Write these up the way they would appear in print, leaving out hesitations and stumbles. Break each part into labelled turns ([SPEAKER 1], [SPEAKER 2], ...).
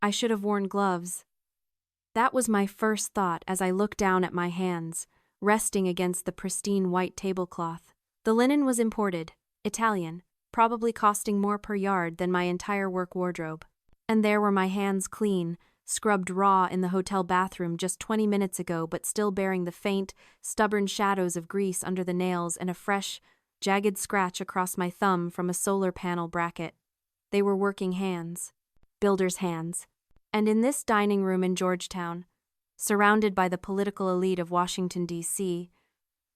[SPEAKER 1] I should have worn gloves. That was my first thought as I looked down at my hands, resting against the pristine white tablecloth. The linen was imported, Italian, probably costing more per yard than my entire work wardrobe. And there were my hands clean, scrubbed raw in the hotel bathroom just 20 minutes ago, but still bearing the faint, stubborn shadows of grease under the nails and a fresh, jagged scratch across my thumb from a solar panel bracket. They were working hands. Builders' hands. And in this dining room in Georgetown, surrounded by the political elite of Washington, D.C.,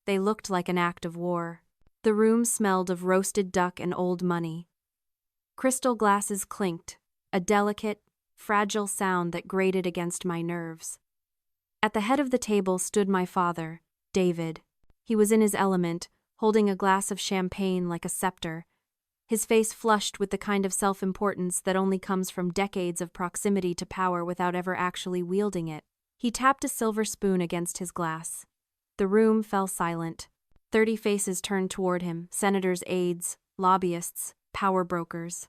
[SPEAKER 1] they looked like an act of war. The room smelled of roasted duck and old money. Crystal glasses clinked, a delicate, fragile sound that grated against my nerves. At the head of the table stood my father, David. He was in his element, holding a glass of champagne like a scepter, his face flushed with the kind of self-importance that only comes from decades of proximity to power without ever actually wielding it. He tapped a silver spoon against his glass. The room fell silent. 30 faces turned toward him, senators' aides, lobbyists, power brokers.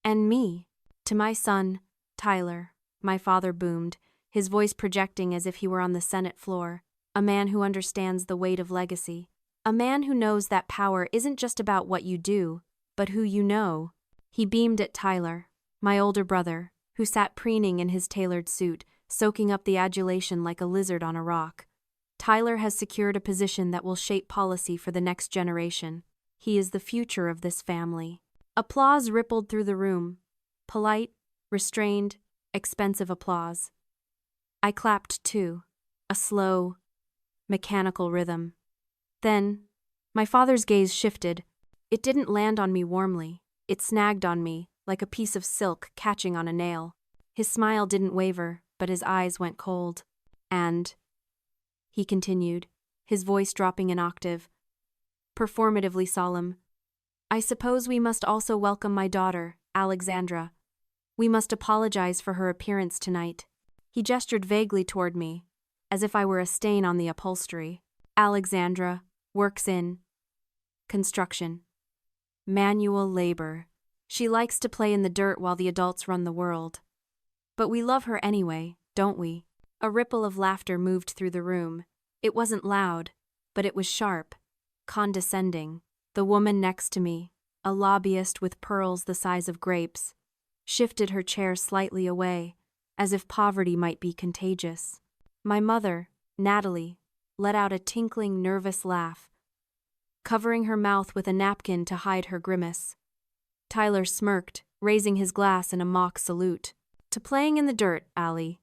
[SPEAKER 1] And me. To my son, Tyler, my father boomed, his voice projecting as if he were on the Senate floor. A man who understands the weight of legacy. A man who knows that power isn't just about what you do, but who you know. He beamed at Tyler, my older brother, who sat preening in his tailored suit, soaking up the adulation like a lizard on a rock. Tyler has secured a position that will shape policy for the next generation. He is the future of this family. Applause rippled through the room. Polite, restrained, expensive applause. I clapped too, a slow, mechanical rhythm. Then, my father's gaze shifted. It didn't land on me warmly. It snagged on me, like a piece of silk catching on a nail. His smile didn't waver, but his eyes went cold. And, he continued, his voice dropping an octave, performatively solemn, I suppose we must also welcome my daughter, Alexandra. We must apologize for her appearance tonight. He gestured vaguely toward me, as if I were a stain on the upholstery. Alexandra works in construction. Manual labor. She likes to play in the dirt while the adults run the world. But we love her anyway, don't we? A ripple of laughter moved through the room. It wasn't loud, but it was sharp, condescending. The woman next to me, a lobbyist with pearls the size of grapes, shifted her chair slightly away, as if poverty might be contagious. My mother, Natalie, let out a tinkling, nervous laugh, covering her mouth with a napkin to hide her grimace. Tyler smirked, raising his glass in a mock salute. To playing in the dirt, Allie,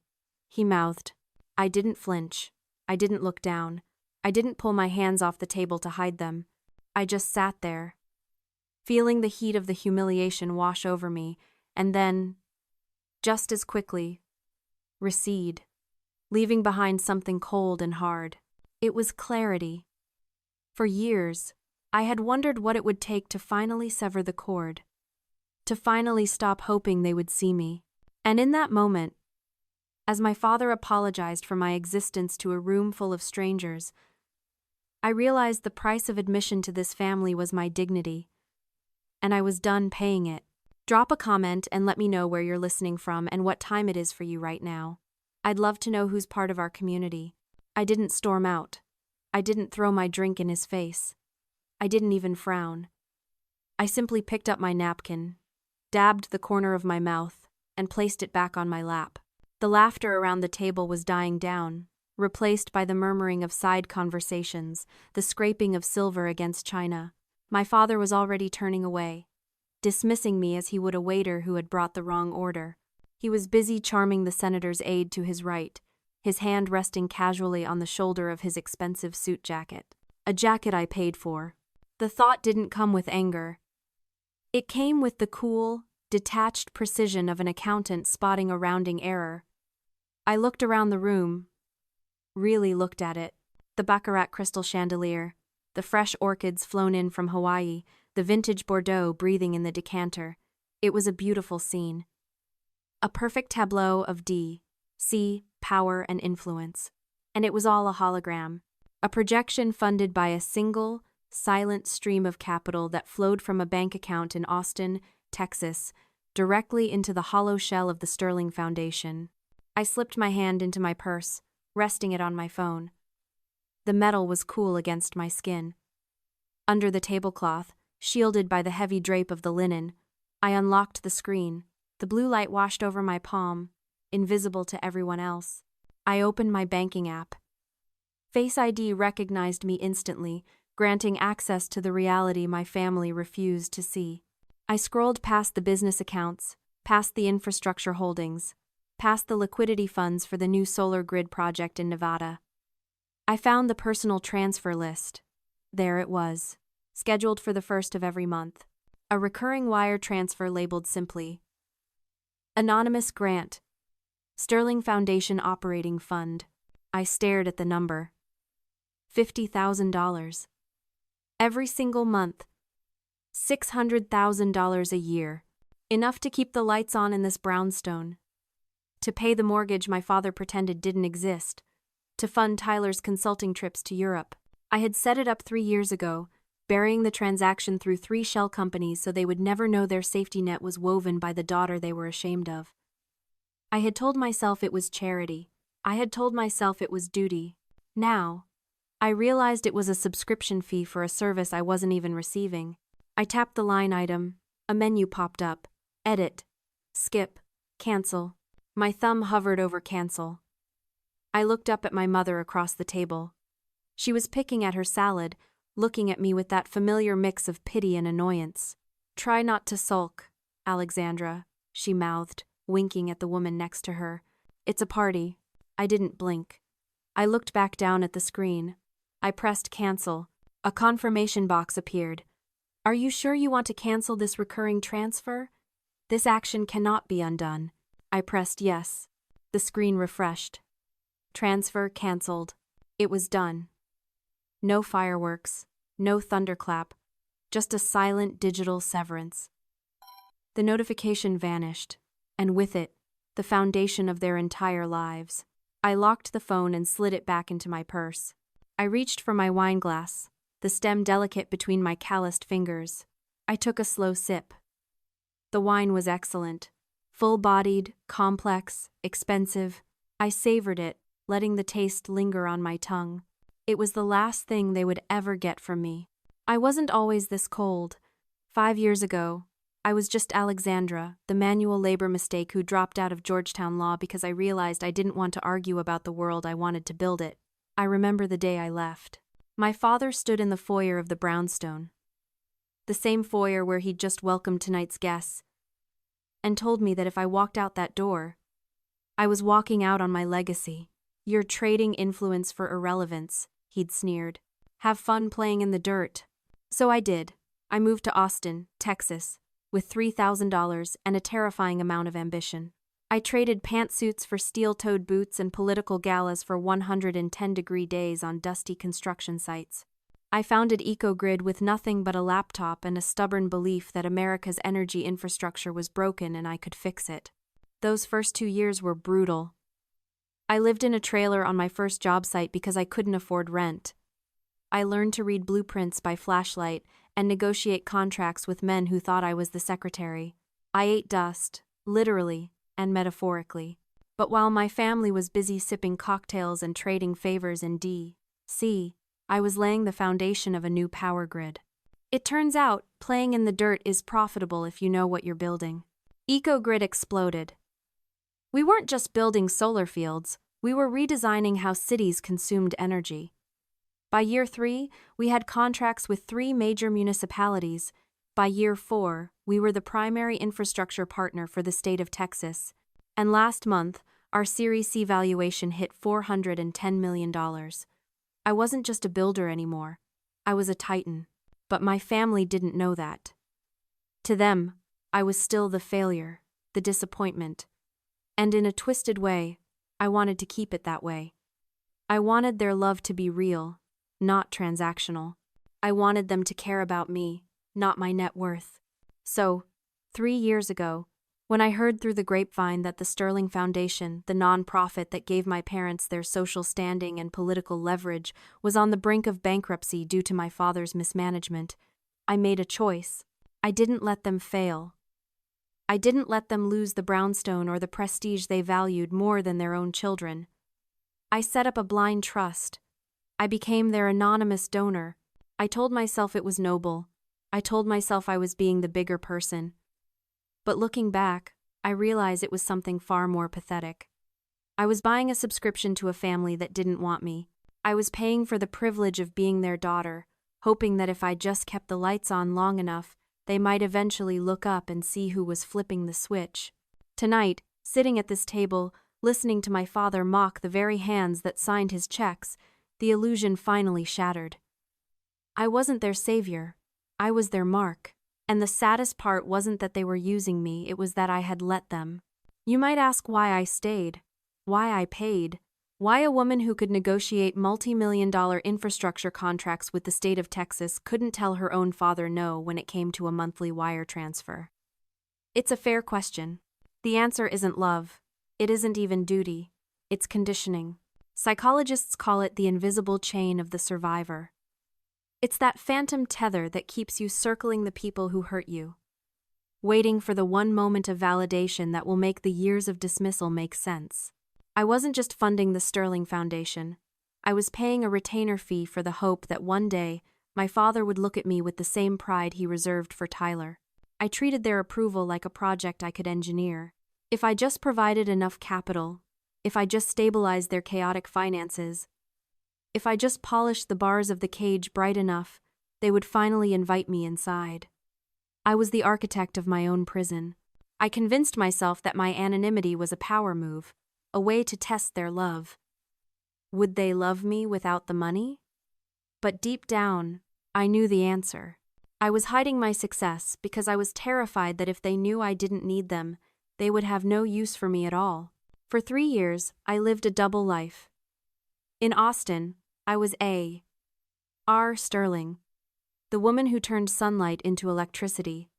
[SPEAKER 1] he mouthed. I didn't flinch. I didn't look down. I didn't pull my hands off the table to hide them. I just sat there, feeling the heat of the humiliation wash over me, and then, just as quickly, recede, leaving behind something cold and hard. It was clarity. For years, I had wondered what it would take to finally sever the cord, to finally stop hoping they would see me. And in that moment, as my father apologized for my existence to a room full of strangers, I realized the price of admission to this family was my dignity, and I was done paying it. Drop a comment and let me know where you're listening from and what time it is for you right now. I'd love to know who's part of our community. I didn't storm out. I didn't throw my drink in his face. I didn't even frown. I simply picked up my napkin, dabbed the corner of my mouth, and placed it back on my lap. The laughter around the table was dying down, replaced by the murmuring of side conversations, the scraping of silver against china. My father was already turning away, dismissing me as he would a waiter who had brought the wrong order. He was busy charming the senator's aide to his right, his hand resting casually on the shoulder of his expensive suit jacket. A jacket I paid for. The thought didn't come with anger. It came with the cool, detached precision of an accountant spotting a rounding error. I looked around the room, really looked at it. The baccarat crystal chandelier, the fresh orchids flown in from Hawaii, the vintage Bordeaux breathing in the decanter. It was a beautiful scene. A perfect tableau of C, power and influence. And it was all a hologram, a projection funded by a single, silent stream of capital that flowed from a bank account in Austin, Texas, directly into the hollow shell of the Sterling Foundation. I slipped my hand into my purse, resting it on my phone. The metal was cool against my skin. Under the tablecloth, shielded by the heavy drape of the linen, I unlocked the screen. The blue light washed over my palm, invisible to everyone else. I opened my banking app. Face ID recognized me instantly, granting access to the reality my family refused to see. I scrolled past the business accounts, past the infrastructure holdings, past the liquidity funds for the new solar grid project in Nevada. I found the personal transfer list. There it was, scheduled for the 1st of every month. A recurring wire transfer labeled simply, Anonymous Grant, Sterling Foundation Operating Fund. I stared at the number. $50,000. Every single month. $600,000 a year. Enough to keep the lights on in this brownstone. To pay the mortgage my father pretended didn't exist. To fund Tyler's consulting trips to Europe. I had set it up 3 years ago, burying the transaction through 3 shell companies so they would never know their safety net was woven by the daughter they were ashamed of. I had told myself it was charity. I had told myself it was duty. Now, I realized it was a subscription fee for a service I wasn't even receiving. I tapped the line item. A menu popped up. Edit. Skip. Cancel. My thumb hovered over cancel. I looked up at my mother across the table. She was picking at her salad, looking at me with that familiar mix of pity and annoyance. "Try not to sulk, Alexandra," she mouthed, winking at the woman next to her. "It's a party." I didn't blink. I looked back down at the screen. I pressed cancel. A confirmation box appeared. "Are you sure you want to cancel this recurring transfer? This action cannot be undone." I pressed yes. The screen refreshed. Transfer canceled. It was done. No fireworks, no thunderclap, just a silent digital severance. The notification vanished, and with it, the foundation of their entire lives. I locked the phone and slid it back into my purse. I reached for my wine glass, the stem delicate between my calloused fingers. I took a slow sip. The wine was excellent. Full-bodied, complex, expensive. I savored it, letting the taste linger on my tongue. It was the last thing they would ever get from me. I wasn't always this cold. 5 years ago, I was just Alexandra, the manual labor mistake who dropped out of Georgetown Law because I realized I didn't want to argue about the world I wanted to build it. I remember the day I left. My father stood in the foyer of the brownstone. The same foyer where he'd just welcomed tonight's guests, and told me that if I walked out that door, I was walking out on my legacy. "You're trading influence for irrelevance," he'd sneered. "Have fun playing in the dirt." So I did. I moved to Austin, Texas, with $3,000 and a terrifying amount of ambition. I traded pantsuits for steel-toed boots and political galas for 110-degree days on dusty construction sites. I founded EcoGrid with nothing but a laptop and a stubborn belief that America's energy infrastructure was broken and I could fix it. Those first 2 years were brutal. I lived in a trailer on my first job site because I couldn't afford rent. I learned to read blueprints by flashlight and negotiate contracts with men who thought I was the secretary. I ate dust, literally and metaphorically. But while my family was busy sipping cocktails and trading favors in D.C., I was laying the foundation of a new power grid. It turns out, playing in the dirt is profitable if you know what you're building. EcoGrid exploded. We weren't just building solar fields, we were redesigning how cities consumed energy. By year 3, we had contracts with 3 major municipalities. By year 4, we were the primary infrastructure partner for the state of Texas. And last month, our Series C valuation hit $410 million. I wasn't just a builder anymore. I was a titan. But my family didn't know that. To them, I was still the failure, the disappointment. And in a twisted way, I wanted to keep it that way. I wanted their love to be real, not transactional. I wanted them to care about me, not my net worth. So, 3 years ago, when I heard through the grapevine that the Sterling Foundation, the nonprofit that gave my parents their social standing and political leverage, was on the brink of bankruptcy due to my father's mismanagement, I made a choice. I didn't let them fail. I didn't let them lose the brownstone or the prestige they valued more than their own children. I set up a blind trust. I became their anonymous donor. I told myself it was noble. I told myself I was being the bigger person. But looking back, I realize it was something far more pathetic. I was buying a subscription to a family that didn't want me. I was paying for the privilege of being their daughter, hoping that if I just kept the lights on long enough, they might eventually look up and see who was flipping the switch. Tonight, sitting at this table, listening to my father mock the very hands that signed his checks, the illusion finally shattered. I wasn't their savior. I was their mark. And the saddest part wasn't that they were using me, it was that I had let them. You might ask why I stayed, why I paid, why a woman who could negotiate multi-million-dollar infrastructure contracts with the state of Texas couldn't tell her own father no when it came to a monthly wire transfer. It's a fair question. The answer isn't love. It isn't even duty. It's conditioning. Psychologists call it the invisible chain of the survivor. It's that phantom tether that keeps you circling the people who hurt you, waiting for the one moment of validation that will make the years of dismissal make sense. I wasn't just funding the Sterling Foundation. I was paying a retainer fee for the hope that one day my father would look at me with the same pride he reserved for Tyler. I treated their approval like a project I could engineer. If I just provided enough capital, if I just stabilized their chaotic finances, if I just polished the bars of the cage bright enough, they would finally invite me inside. I was the architect of my own prison. I convinced myself that my anonymity was a power move, a way to test their love. Would they love me without the money? But deep down, I knew the answer. I was hiding my success because I was terrified that if they knew I didn't need them, they would have no use for me at all. For 3 years, I lived a double life. In Austin, I was A.R. Sterling, the woman who turned sunlight into electricity.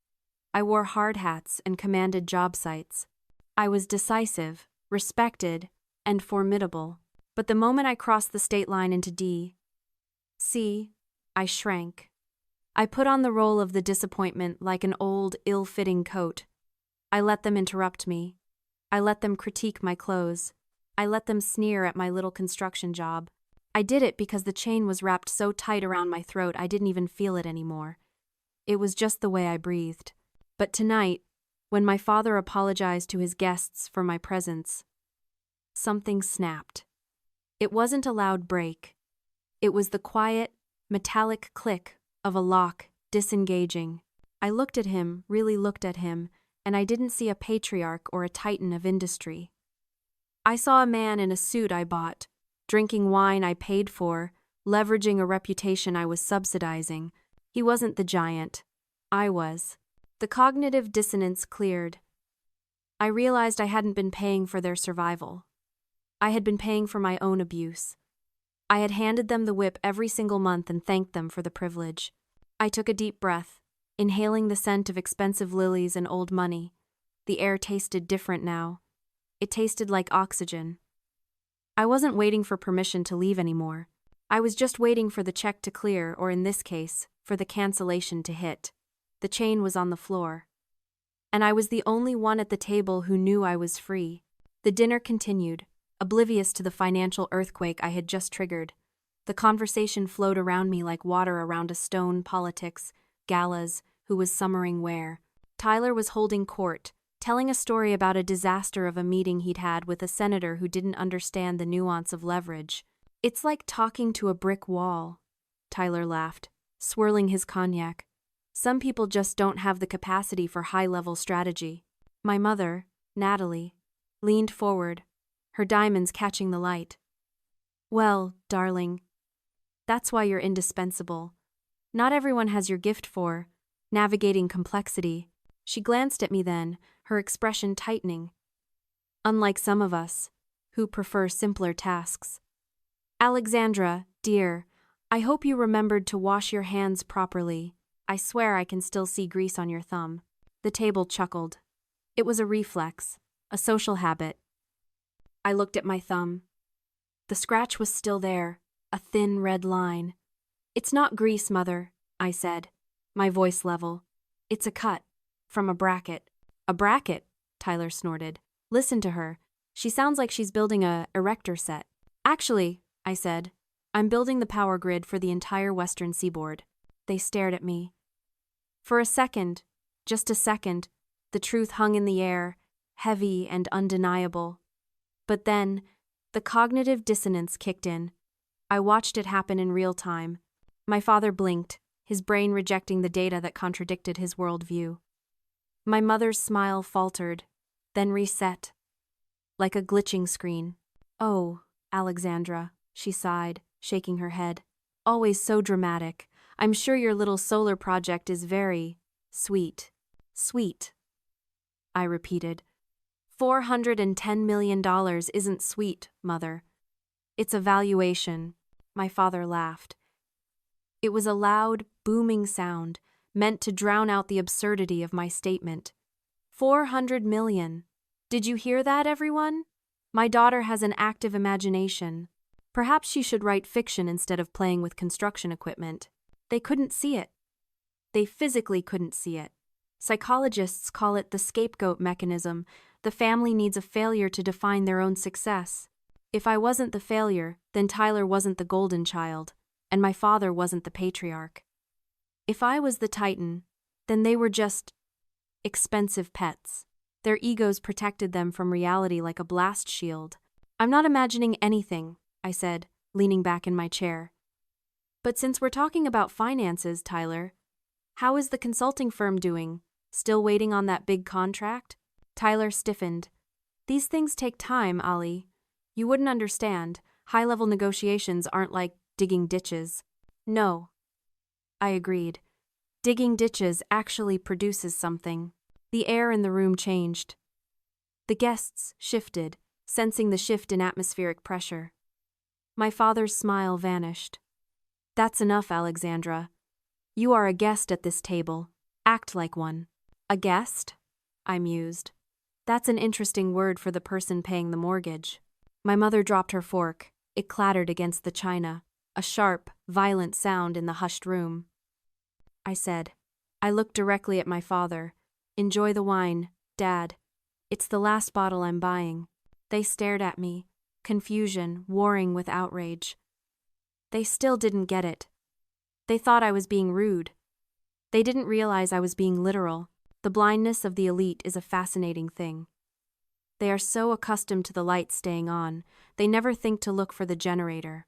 [SPEAKER 1] I wore hard hats and commanded job sites. I was decisive, respected, and formidable. But the moment I crossed the state line into D.C., I shrank. I put on the role of the disappointment like an old, ill-fitting coat. I let them interrupt me. I let them critique my clothes. I let them sneer at my little construction job. I did it because the chain was wrapped so tight around my throat I didn't even feel it anymore. It was just the way I breathed. But tonight, when my father apologized to his guests for my presence, something snapped. It wasn't a loud break. It was the quiet, metallic click of a lock disengaging. I looked at him, really looked at him, and I didn't see a patriarch or a titan of industry. I saw a man in a suit I bought, drinking wine I paid for, leveraging a reputation I was subsidizing. He wasn't the giant. I was. The cognitive dissonance cleared. I realized I hadn't been paying for their survival. I had been paying for my own abuse. I had handed them the whip every single month and thanked them for the privilege. I took a deep breath, inhaling the scent of expensive lilies and old money. The air tasted different now. It tasted like oxygen. I wasn't waiting for permission to leave anymore. I was just waiting for the check to clear, or in this case, for the cancellation to hit. The chain was on the floor. And I was the only one at the table who knew I was free. The dinner continued, oblivious to the financial earthquake I had just triggered. The conversation flowed around me like water around a stone. Politics, galas, who was summering where. Tyler was holding court, telling a story about a disaster of a meeting he'd had with a senator who didn't understand the nuance of leverage. It's like talking to a brick wall, Tyler laughed, swirling his cognac. Some people just don't have the capacity for high-level strategy. My mother, Natalie, leaned forward, her diamonds catching the light. Well, darling, that's why you're indispensable. Not everyone has your gift for navigating complexity. She glanced at me then, her expression tightening. Unlike some of us, who prefer simpler tasks. Alexandra, dear, I hope you remembered to wash your hands properly. I swear I can still see grease on your thumb. The table chuckled. It was a reflex, a social habit. I looked at my thumb. The scratch was still there, a thin red line. It's not grease, Mother, I said, my voice level. It's a cut, from a bracket. A bracket, Tyler snorted. Listen to her. She sounds like she's building a erector set. Actually, I said, I'm building the power grid for the entire western seaboard. They stared at me. For a second, just a second, the truth hung in the air, heavy and undeniable. But then, the cognitive dissonance kicked in. I watched it happen in real time. My father blinked, his brain rejecting the data that contradicted his worldview. My mother's smile faltered, then reset, like a glitching screen. Oh, Alexandra, she sighed, shaking her head. Always so dramatic. I'm sure your little solar project is very sweet. Sweet, I repeated. $410 million isn't sweet, Mother. It's a valuation. My father laughed. It was a loud, booming sound, meant to drown out the absurdity of my statement. 400 million. Did you hear that, everyone? My daughter has an active imagination. Perhaps she should write fiction instead of playing with construction equipment. They couldn't see it. They physically couldn't see it. Psychologists call it the scapegoat mechanism. The family needs a failure to define their own success. If I wasn't the failure, then Tyler wasn't the golden child, and my father wasn't the patriarch. If I was the titan, then they were just expensive pets. Their egos protected them from reality like a blast shield. I'm not imagining anything, I said, leaning back in my chair. But since we're talking about finances, Tyler, how is the consulting firm doing? Still waiting on that big contract? Tyler stiffened. These things take time, Ali. You wouldn't understand. High-level negotiations aren't like digging ditches. No. I agreed. Digging ditches actually produces something. The air in the room changed. The guests shifted, sensing the shift in atmospheric pressure. My father's smile vanished. That's enough, Alexandra. You are a guest at this table. Act like one. A guest? I mused. That's an interesting word for the person paying the mortgage. My mother dropped her fork. It clattered against the china, a sharp, violent sound in the hushed room. I said. I looked directly at my father. Enjoy the wine, Dad. It's the last bottle I'm buying. They stared at me, confusion warring with outrage. They still didn't get it. They thought I was being rude. They didn't realize I was being literal. The blindness of the elite is a fascinating thing. They are so accustomed to the light staying on, they never think to look for the generator.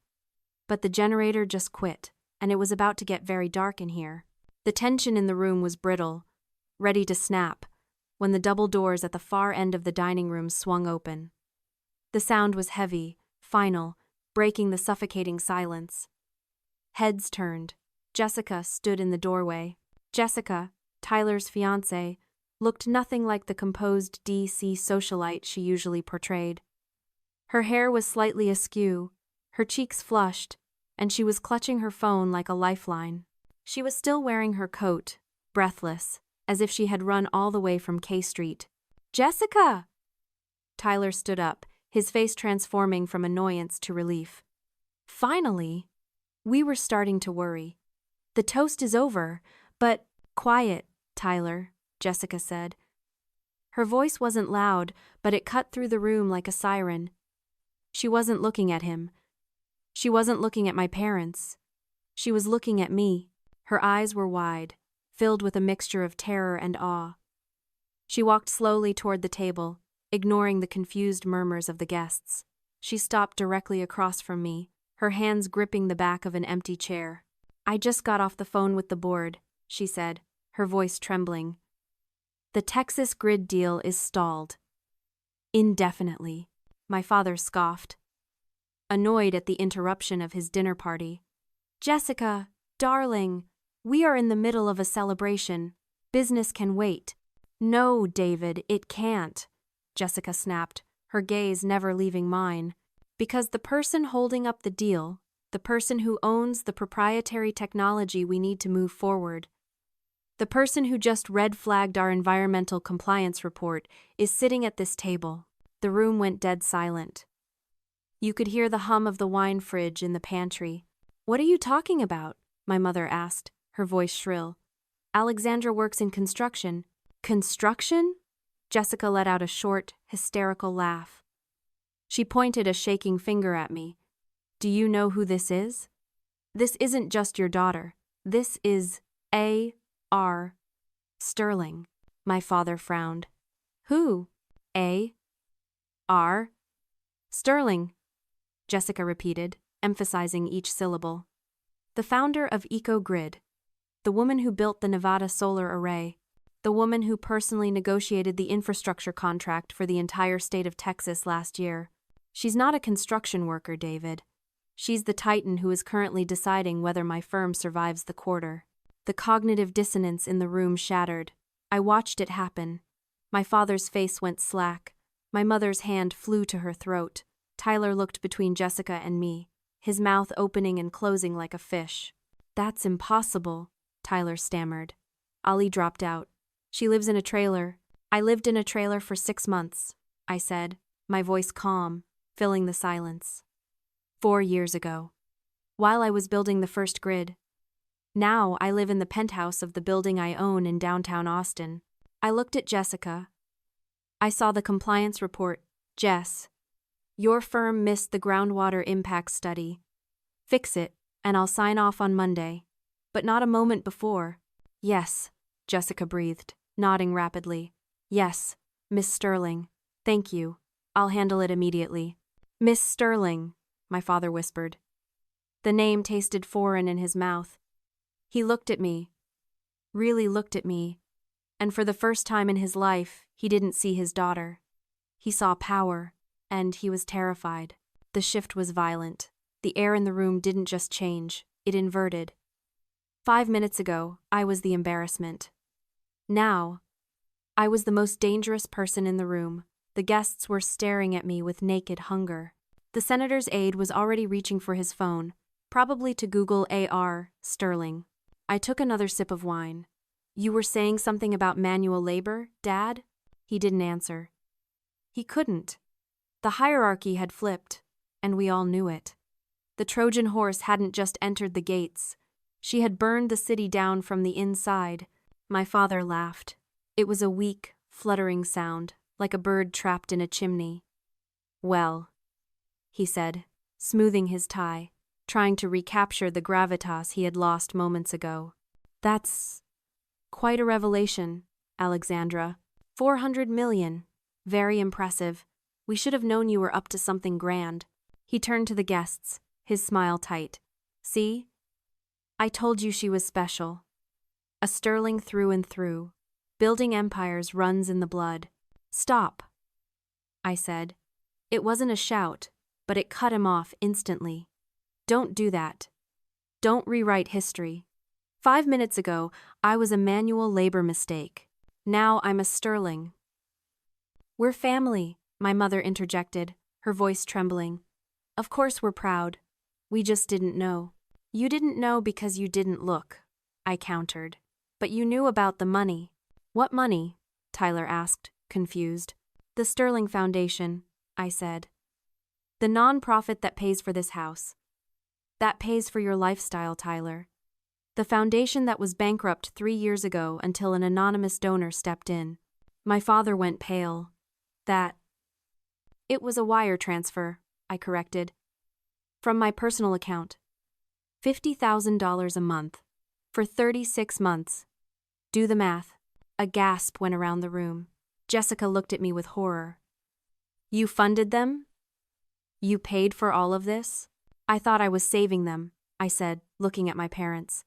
[SPEAKER 1] But the generator just quit, and it was about to get very dark in here. The tension in the room was brittle, ready to snap, when the double doors at the far end of the dining room swung open. The sound was heavy, final, breaking the suffocating silence. Heads turned. Jessica stood in the doorway. Jessica, Tyler's fiancée, looked nothing like the composed DC socialite she usually portrayed. Her hair was slightly askew, her cheeks flushed, and she was clutching her phone like a lifeline. She was still wearing her coat, breathless, as if she had run all the way from K Street. Jessica! Tyler stood up, his face transforming from annoyance to relief. Finally! We were starting to worry. The toast is over, but quiet, Tyler, Jessica said. Her voice wasn't loud, but it cut through the room like a siren. She wasn't looking at him. She wasn't looking at my parents. She was looking at me. Her eyes were wide, filled with a mixture of terror and awe. She walked slowly toward the table, ignoring the confused murmurs of the guests. She stopped directly across from me, her hands gripping the back of an empty chair. I just got off the phone with the board, she said, her voice trembling. The Texas grid deal is stalled. Indefinitely, my father scoffed, annoyed at the interruption of his dinner party. Jessica, darling, we are in the middle of a celebration. Business can wait. No, David, it can't, Jessica snapped, her gaze never leaving mine. Because the person holding up the deal, the person who owns the proprietary technology we need to move forward, the person who just red-flagged our environmental compliance report, is sitting at this table. The room went dead silent. You could hear the hum of the wine fridge in the pantry. What are you talking about? My mother asked, her voice shrill. Alexandra works in construction. Construction? Jessica let out a short, hysterical laugh. She pointed a shaking finger at me. Do you know who this is? This isn't just your daughter. This is A.R. Sterling. My father frowned. Who? A.R. Sterling, Jessica repeated, emphasizing each syllable. The founder of EcoGrid. The woman who built the Nevada solar array. The woman who personally negotiated the infrastructure contract for the entire state of Texas last year. She's not a construction worker, David. She's the titan who is currently deciding whether my firm survives the quarter. The cognitive dissonance in the room shattered. I watched it happen. My father's face went slack. My mother's hand flew to her throat. Tyler looked between Jessica and me, his mouth opening and closing like a fish. That's impossible, Tyler stammered. Ali dropped out. She lives in a trailer. I lived in a trailer for 6 months, I said, my voice calm, filling the silence. 4 years ago. While I was building the first grid. Now I live in the penthouse of the building I own in downtown Austin. I looked at Jessica. I saw the compliance report. Jess, your firm missed the groundwater impact study. Fix it, and I'll sign off on Monday. But not a moment before. Yes, Jessica breathed, nodding rapidly. Yes, Miss Sterling. Thank you. I'll handle it immediately. Miss Sterling, my father whispered. The name tasted foreign in his mouth. He looked at me. Really looked at me. And for the first time in his life, he didn't see his daughter. He saw power, and he was terrified. The shift was violent. The air in the room didn't just change, it inverted. 5 minutes ago, I was the embarrassment. Now, I was the most dangerous person in the room. The guests were staring at me with naked hunger. The senator's aide was already reaching for his phone, probably to Google A.R. Sterling. I took another sip of wine. You were saying something about manual labor, Dad? He didn't answer. He couldn't. The hierarchy had flipped, and we all knew it. The Trojan horse hadn't just entered the gates. She had burned the city down from the inside. My father laughed. It was a weak, fluttering sound, like a bird trapped in a chimney. Well, he said, smoothing his tie, trying to recapture the gravitas he had lost moments ago. That's quite a revelation, Alexandra. 400 million. Very impressive. We should have known you were up to something grand. He turned to the guests, his smile tight. See? I told you she was special. A Sterling through and through. Building empires runs in the blood. Stop, I said. It wasn't a shout, but it cut him off instantly. Don't do that. Don't rewrite history. 5 minutes ago, I was a manual labor mistake. Now I'm a Sterling. We're family, my mother interjected, her voice trembling. Of course we're proud. We just didn't know. You didn't know because you didn't look, I countered. But you knew about the money. What money? Tyler asked, confused. The Sterling Foundation, I said. The non-profit that pays for this house. That pays for your lifestyle, Tyler. The foundation that was bankrupt 3 years ago until an anonymous donor stepped in. My father went pale. It was a wire transfer, I corrected. From my personal account. $50,000 a month. For 36 months. Do the math. A gasp went around the room. Jessica looked at me with horror. You funded them? You paid for all of this? I thought I was saving them, I said, looking at my parents.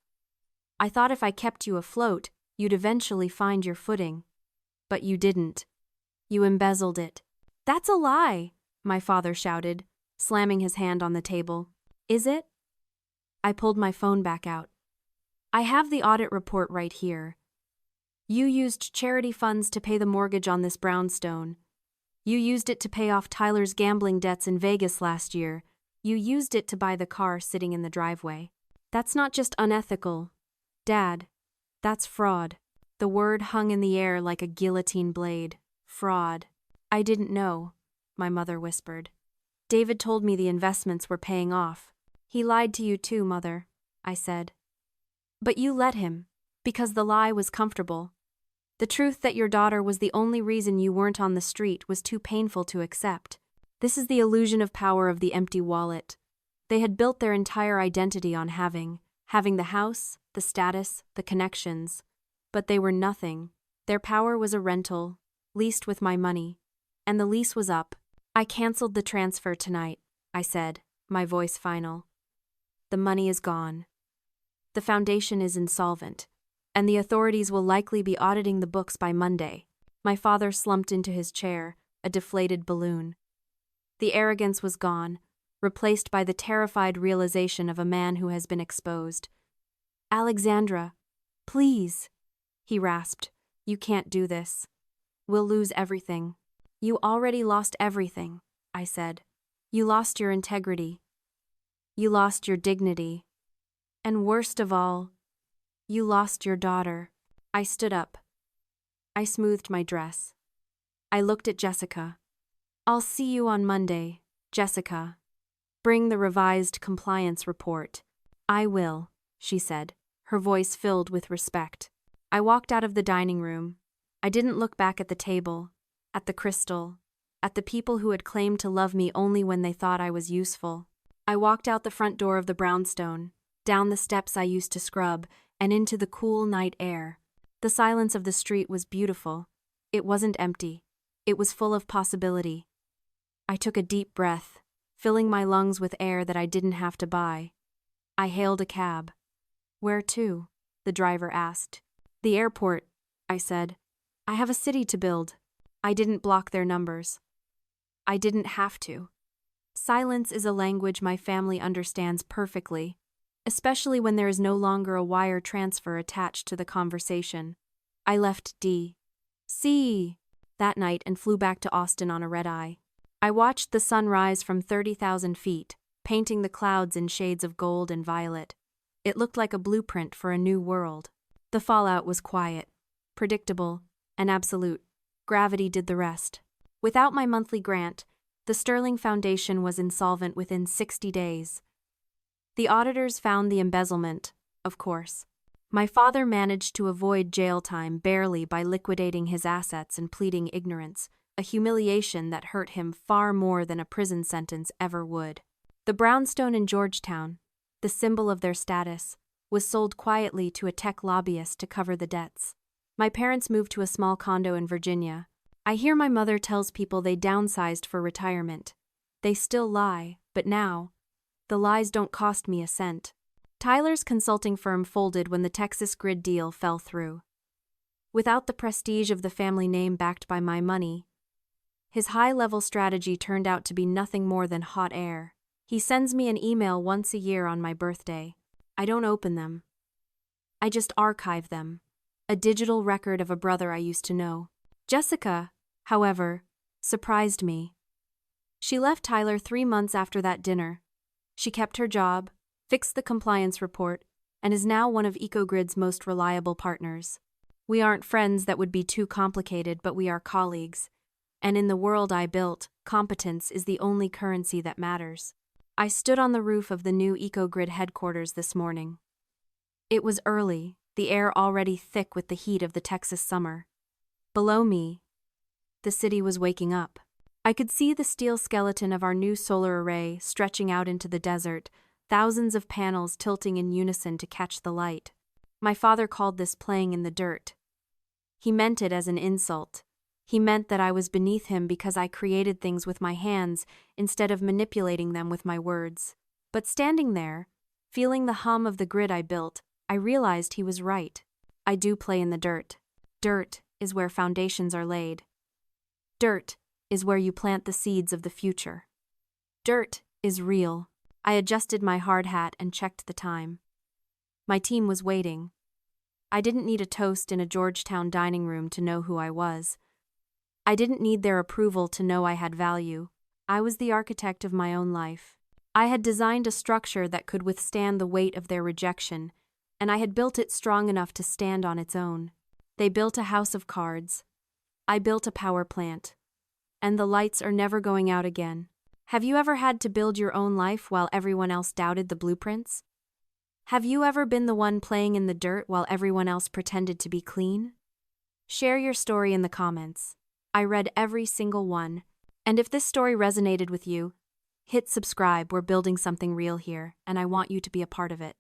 [SPEAKER 1] I thought if I kept you afloat, you'd eventually find your footing. But you didn't. You embezzled it. That's a lie, my father shouted, slamming his hand on the table. Is it? I pulled my phone back out. I have the audit report right here. You used charity funds to pay the mortgage on this brownstone. You used it to pay off Tyler's gambling debts in Vegas last year. You used it to buy the car sitting in the driveway. That's not just unethical. Dad, that's fraud. The word hung in the air like a guillotine blade. Fraud. I didn't know, my mother whispered. David told me the investments were paying off. He lied to you too, Mother, I said. But you let him, because the lie was comfortable. The truth that your daughter was the only reason you weren't on the street was too painful to accept. This is the illusion of power of the empty wallet. They had built their entire identity on having the house, the status, the connections. But they were nothing. Their power was a rental, leased with my money. And the lease was up. I canceled the transfer tonight, I said, my voice final. The money is gone. The foundation is insolvent, and the authorities will likely be auditing the books by Monday. My father slumped into his chair, a deflated balloon. The arrogance was gone, replaced by the terrified realization of a man who has been exposed. Alexandra, please, he rasped. You can't do this. We'll lose everything. You already lost everything, I said. You lost your integrity. You lost your dignity. And worst of all, you lost your daughter. I stood up. I smoothed my dress. I looked at Jessica. I'll see you on Monday, Jessica. Bring the revised compliance report. I will, she said, her voice filled with respect. I walked out of the dining room. I didn't look back at the table, at the crystal, at the people who had claimed to love me only when they thought I was useful. I walked out the front door of the brownstone, down the steps I used to scrub, and into the cool night air. The silence of the street was beautiful. It wasn't empty. It was full of possibility. I took a deep breath, filling my lungs with air that I didn't have to buy. I hailed a cab. Where to? The driver asked. The airport, I said. I have a city to build. I didn't block their numbers. I didn't have to. Silence is a language my family understands perfectly, especially when there is no longer a wire transfer attached to the conversation. I left D.C. that night and flew back to Austin on a red-eye. I watched the sun rise from 30,000 feet, painting the clouds in shades of gold and violet. It looked like a blueprint for a new world. The fallout was quiet, predictable, and absolute. Gravity did the rest. Without my monthly grant, the Sterling Foundation was insolvent within 60 days. The auditors found the embezzlement, of course. My father managed to avoid jail time barely by liquidating his assets and pleading ignorance, a humiliation that hurt him far more than a prison sentence ever would. The brownstone in Georgetown, the symbol of their status, was sold quietly to a tech lobbyist to cover the debts. My parents moved to a small condo in Virginia. I hear my mother tells people they downsized for retirement. They still lie, but now, the lies don't cost me a cent. Tyler's consulting firm folded when the Texas grid deal fell through. Without the prestige of the family name backed by my money, his high-level strategy turned out to be nothing more than hot air. He sends me an email once a year on my birthday. I don't open them. I just archive them. A digital record of a brother I used to know. Jessica, however, surprised me. She left Tyler 3 months after that dinner. She kept her job, fixed the compliance report, and is now one of EcoGrid's most reliable partners. We aren't friends that would be too complicated, but we are colleagues. And in the world I built, competence is the only currency that matters. I stood on the roof of the new EcoGrid headquarters this morning. It was early, the air already thick with the heat of the Texas summer. Below me, the city was waking up. I could see the steel skeleton of our new solar array stretching out into the desert, thousands of panels tilting in unison to catch the light. My father called this playing in the dirt. He meant it as an insult. He meant that I was beneath him because I created things with my hands instead of manipulating them with my words. But standing there, feeling the hum of the grid I built, I realized he was right. I do play in the dirt. Dirt is where foundations are laid. Dirt is where you plant the seeds of the future. Dirt is real. I adjusted my hard hat and checked the time. My team was waiting. I didn't need a toast in a Georgetown dining room to know who I was. I didn't need their approval to know I had value. I was the architect of my own life. I had designed a structure that could withstand the weight of their rejection, and I had built it strong enough to stand on its own. They built a house of cards. I built a power plant. And the lights are never going out again. Have you ever had to build your own life while everyone else doubted the blueprints? Have you ever been the one playing in the dirt while everyone else pretended to be clean? Share your story in the comments. I read every single one. And if this story resonated with you, hit subscribe. We're building something real here, and I want you to be a part of it.